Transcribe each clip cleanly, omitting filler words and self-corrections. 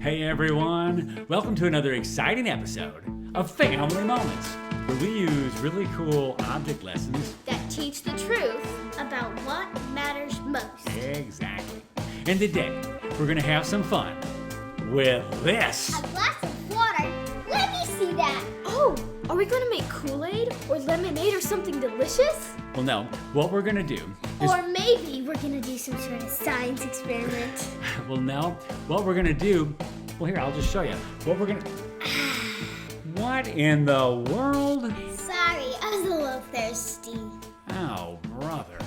Hey everyone, welcome to another exciting episode of Family Moments, where we use really cool object lessons that teach the truth about what matters most. Exactly. And today, we're gonna have some fun with this. A glass of water? Let me see that. Oh, are we gonna make Kool-Aid or lemonade or something delicious? Well, no, what we're gonna do is... Or maybe we're gonna do some sort of science experiment. Well, no, what we're gonna do... Well, here, I'll just show you. What we're gonna... What in the world? Sorry, I was a little thirsty. Oh, brother.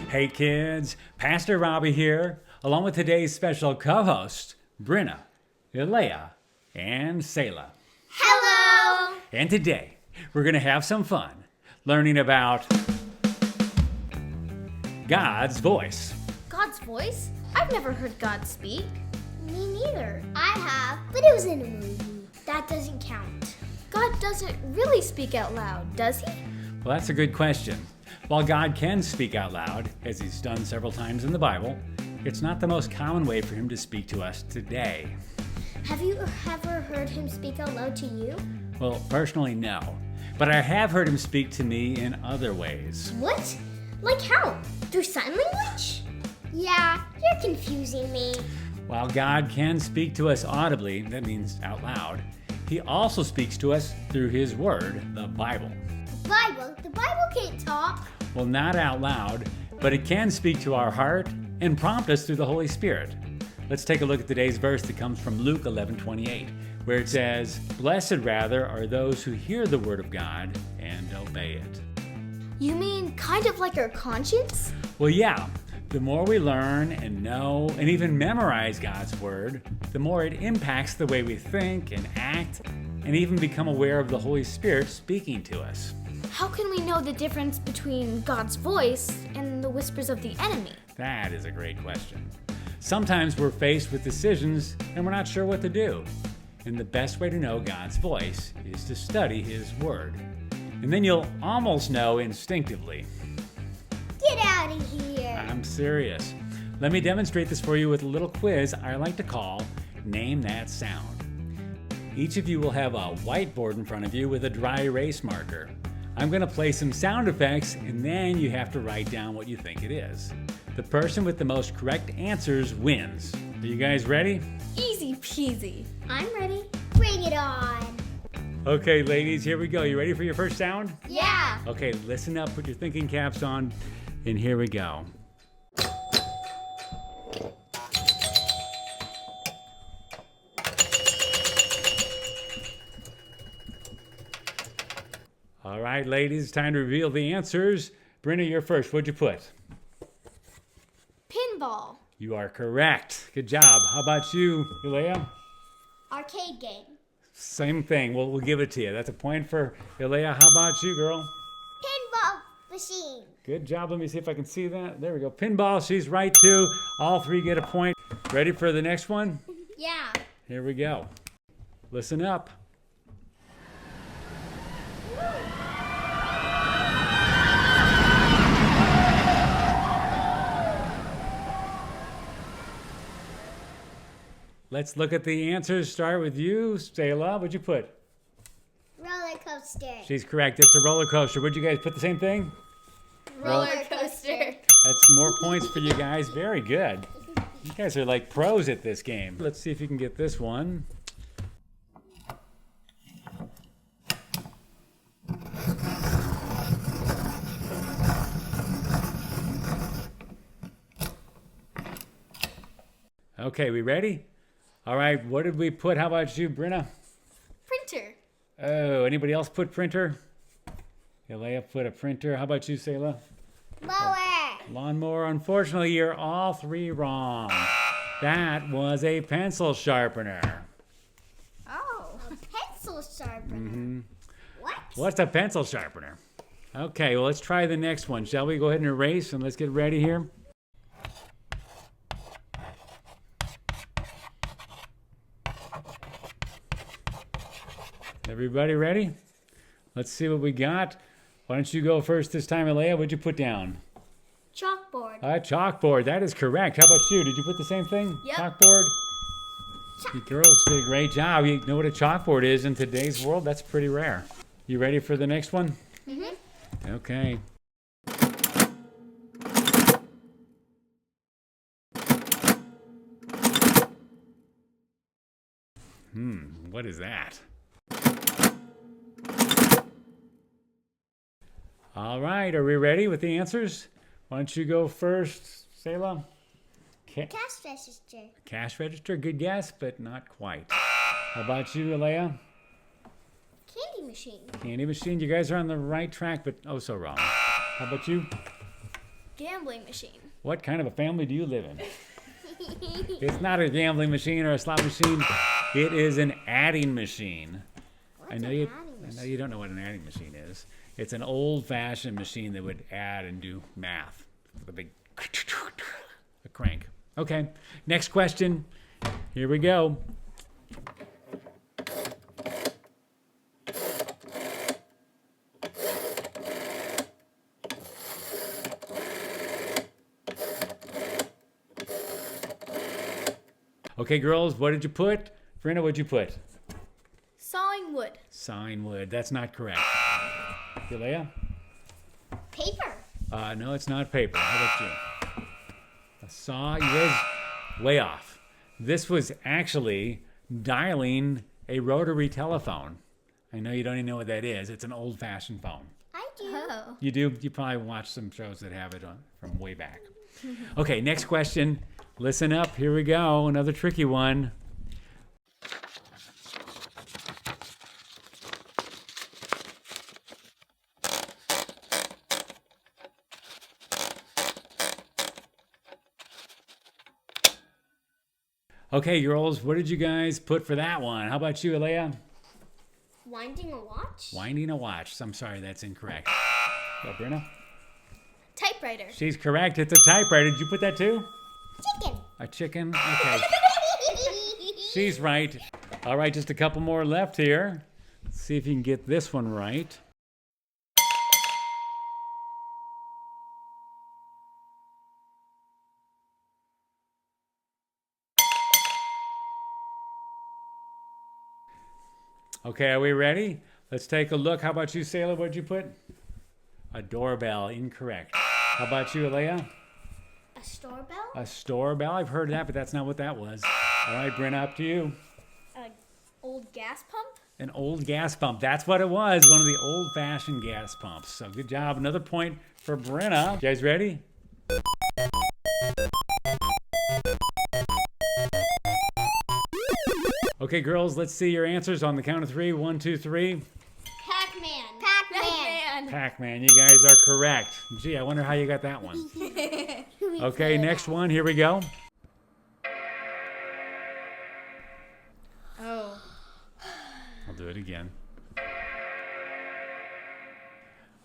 Hey kids, Pastor Robbie here, along with today's special co-host, Brenna, Ilea, and Selah. Hello! And today, we're going to have some fun learning about God's voice. God's voice? I've never heard God speak. Me neither. I have, but it was in a movie. That doesn't count. God doesn't really speak out loud, does he? Well, that's a good question. While God can speak out loud, as he's done several times in the Bible, it's not the most common way for him to speak to us today. Have you ever heard him speak out loud to you? Well, personally, no. But I have heard him speak to me in other ways. What? Like how? Through sign language? Yeah, you're confusing me. While God can speak to us audibly, that means out loud, he also speaks to us through his word, the Bible. The Bible can't talk. Well, not out loud, but it can speak to our heart and prompt us through the Holy Spirit. Let's take a look at today's verse that comes from Luke 11:28, where it says, "Blessed rather are those who hear the word of God and obey it." You mean kind of like our conscience? Well, yeah. The more we learn and know and even memorize God's word, the more it impacts the way we think and act and even become aware of the Holy Spirit speaking to us. How can we know the difference between God's voice and the whispers of the enemy? That is a great question. Sometimes we're faced with decisions and we're not sure what to do. And the best way to know God's voice is to study his word. And then you'll almost know instinctively. Get out of here. I'm serious. Let me demonstrate this for you with a little quiz I like to call Name That Sound. Each of you will have a whiteboard in front of you with a dry erase marker. I'm going to play some sound effects and then you have to write down what you think it is. The person with the most correct answers wins. Are you guys ready? Easy peasy. I'm ready. Bring it on. Okay, ladies, here we go. You ready for your first sound? Yeah. Okay, listen up, put your thinking caps on, and here we go. All right, ladies, time to reveal the answers. Brenna, you're first. What'd you put? Pinball. You are correct. Good job. How about you, Ilea? Arcade game. Same thing. We'll give it to you. That's a point for Ilea. How about you, girl? Pinball machine. Good job. Let me see if I can see that. There we go. Pinball. She's right, too. All three get a point. Ready for the next one? Yeah. Here we go. Listen up. Let's look at the answers. Start with you, Selah. What'd you put? Roller coaster. She's correct. It's a roller coaster. Would you guys put the same thing? Roller coaster. That's more points for you guys. Very good. You guys are like pros at this game. Let's see if you can get this one. Okay, we ready? All right, what did we put? How about you, Brenna? Printer. Oh, anybody else put printer? Ilea put a printer. How about you, Selah? Mower. Lawnmower. Unfortunately, you're all three wrong. That was a pencil sharpener. Oh, a pencil sharpener. What? What's a pencil sharpener? Okay, well, let's try the next one. Shall we go ahead and erase and let's get ready here? Everybody ready? Let's see what we got. Why don't you go first this time, Alea? What'd you put down? Chalkboard. Chalkboard. That is correct. How about you? Did you put the same thing? Yep. Chalkboard? You girls did a great job. You know what a chalkboard is in today's world? That's pretty rare. You ready for the next one? Mm-hmm. Okay. What is that? All right, are we ready with the answers? Why don't you go first, Selah? Cash register. Cash register, good guess, but not quite. How about you, Alea? Candy machine. Candy machine, you guys are on the right track, but oh so wrong. How about you? Gambling machine. What kind of a family do you live in? It's not a gambling machine or a slot machine. It is an adding machine. I know you don't know what an adding machine is. It's an old-fashioned machine that would add and do math with a big a crank. Okay, next question. Here we go. Okay, girls, what did you put? Brenna, what'd you put? Sawing wood. Sawing wood. That's not correct. Alea? Paper. No, it's not paper. How about you? A saw? You guys way off. This was actually dialing a rotary telephone. I know you don't even know what that is. It's an old-fashioned phone. I do. Oh. You do? You probably watch some shows that have it on from way back. Okay, next question. Listen up. Here we go. Another tricky one. Okay, girls, what did you guys put for that one? How about you, Alea? Winding a watch. Winding a watch. I'm sorry, that's incorrect. Brenna? Typewriter. She's correct. It's a typewriter. Did you put that too? Chicken. A chicken? Okay. She's right. All right, just a couple more left here. Let's see if you can get this one right. Okay, are we ready? Let's take a look. How about you, Selah? What'd you put? A doorbell. Incorrect. How about you, Alea? A store bell? A store bell? I've heard that, but that's not what that was. All right, Brenna, up to you. An old gas pump? An old gas pump. That's what it was. One of the old-fashioned gas pumps. So good job. Another point for Brenna. You guys ready? Okay, girls, let's see your answers on the count of three. 1, 2, 3. Pac-Man. Pac-Man. Pac-Man. You guys are correct. Gee, I wonder how you got that one. Okay, next one. Here we go. Oh. I'll do it again.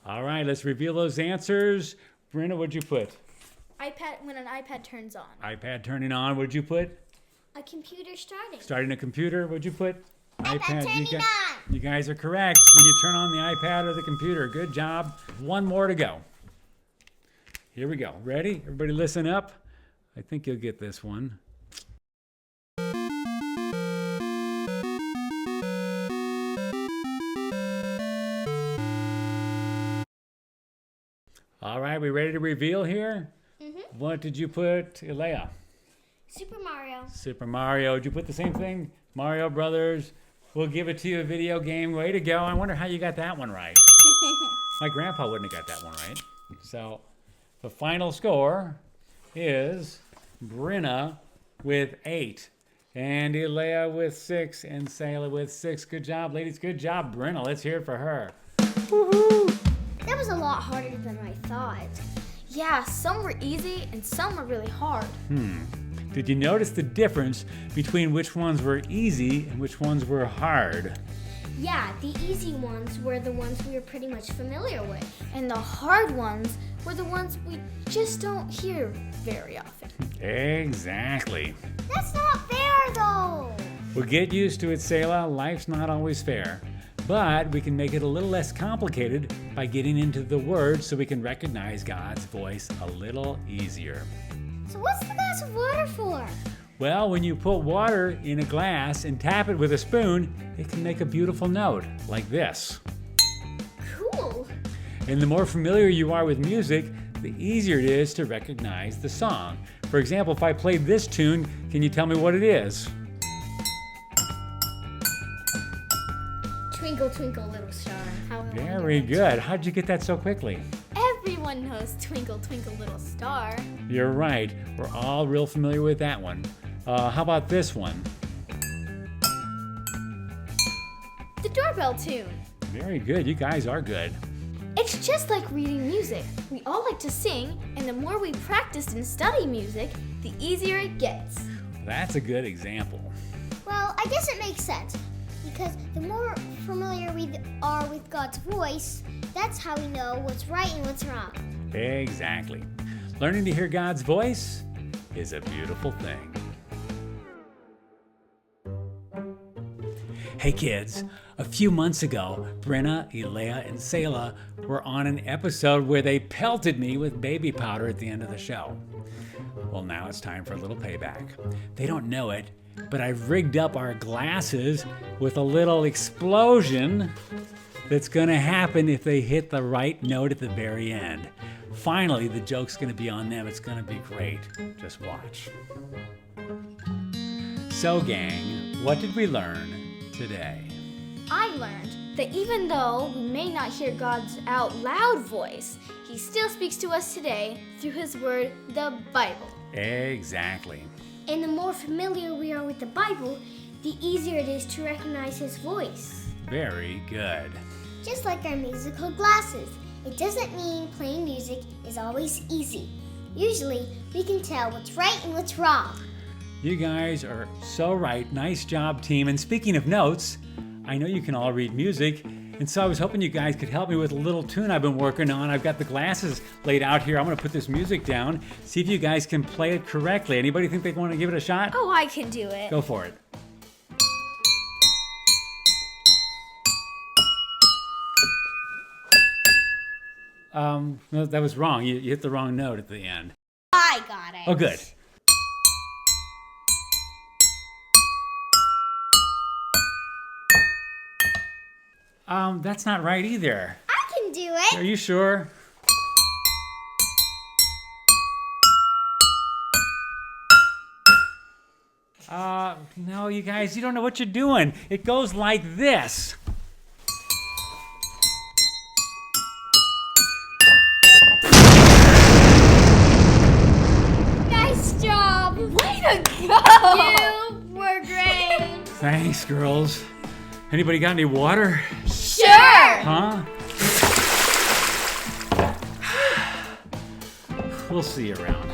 All right, let's reveal those answers. Brenna, what'd you put? iPad, when an iPad turns on. iPad turning on. What'd you put? A computer starting. Starting a computer. What'd you put? iPad turning on. You guys are correct. When you turn on the iPad or the computer. Good job. One more to go. Here we go. Ready? Everybody listen up. I think you'll get this one. All right, we ready to reveal here? Mm-hmm. What did you put, Alea? Super Mario. Super Mario. Did you put the same thing? Mario Brothers. We'll give it to you, a video game. Way to go. I wonder how you got that one right. My grandpa wouldn't have got that one right. So the final score is Brenna with 8, and Alea with 6, and Selah with 6. Good job, ladies. Good job, Brenna. Let's hear it for her. Woohoo! That was a lot harder than I thought. Yeah, some were easy and some were really hard. Did you notice the difference between which ones were easy and which ones were hard? Yeah, the easy ones were the ones we were pretty much familiar with. And the hard ones were the ones we just don't hear very often. Exactly. That's not fair, though. Well, get used to it, Selah. Life's not always fair. But we can make it a little less complicated by getting into the words so we can recognize God's voice a little easier. So what's the glass of water for? Well, when you put water in a glass and tap it with a spoon, it can make a beautiful note, like this. Cool. And the more familiar you are with music, the easier it is to recognize the song. For example, if I played this tune, can you tell me what it is? Twinkle, twinkle, little star. Very good. How'd you get that so quickly? Everyone knows Twinkle, Twinkle, Little Star. You're right. We're all real familiar with that one. How about this one? The doorbell tune. Very good. You guys are good. It's just like reading music. We all like to sing, and the more we practice and study music, the easier it gets. That's a good example. Well, I guess it makes sense, because the more familiar we are with God's voice, that's how we know what's right and what's wrong. Exactly. Learning to hear God's voice is a beautiful thing. Hey kids, a few months ago, Brenna, Elea, and Selah were on an episode where they pelted me with baby powder at the end of the show. Well, now it's time for a little payback. They don't know it, but I've rigged up our glasses with a little explosion that's gonna happen if they hit the right note at the very end. Finally, the joke's gonna be on them. It's gonna be great. Just watch. So gang, what did we learn today? I learned that even though we may not hear God's out loud voice, He still speaks to us today through His Word, the Bible. Exactly. And the more familiar we are with the Bible, the easier it is to recognize His voice. Very good. Just like our musical glasses, it doesn't mean playing music is always easy. Usually, we can tell what's right and what's wrong. You guys are so right. Nice job, team. And speaking of notes, I know you can all read music, and so I was hoping you guys could help me with a little tune I've been working on. I've got the glasses laid out here. I'm going to put this music down, see if you guys can play it correctly. Anybody think they want to give it a shot? Oh, I can do it. Go for it. No, that was wrong. You hit the wrong note at the end. I got it. Oh, good. That's not right either. I can do it. Are you sure? No, you guys, you don't know what you're doing. It goes like this. Nice job. Way to go. You were great. Thanks, girls. Anybody got any water? Sure. Huh? We'll see you around.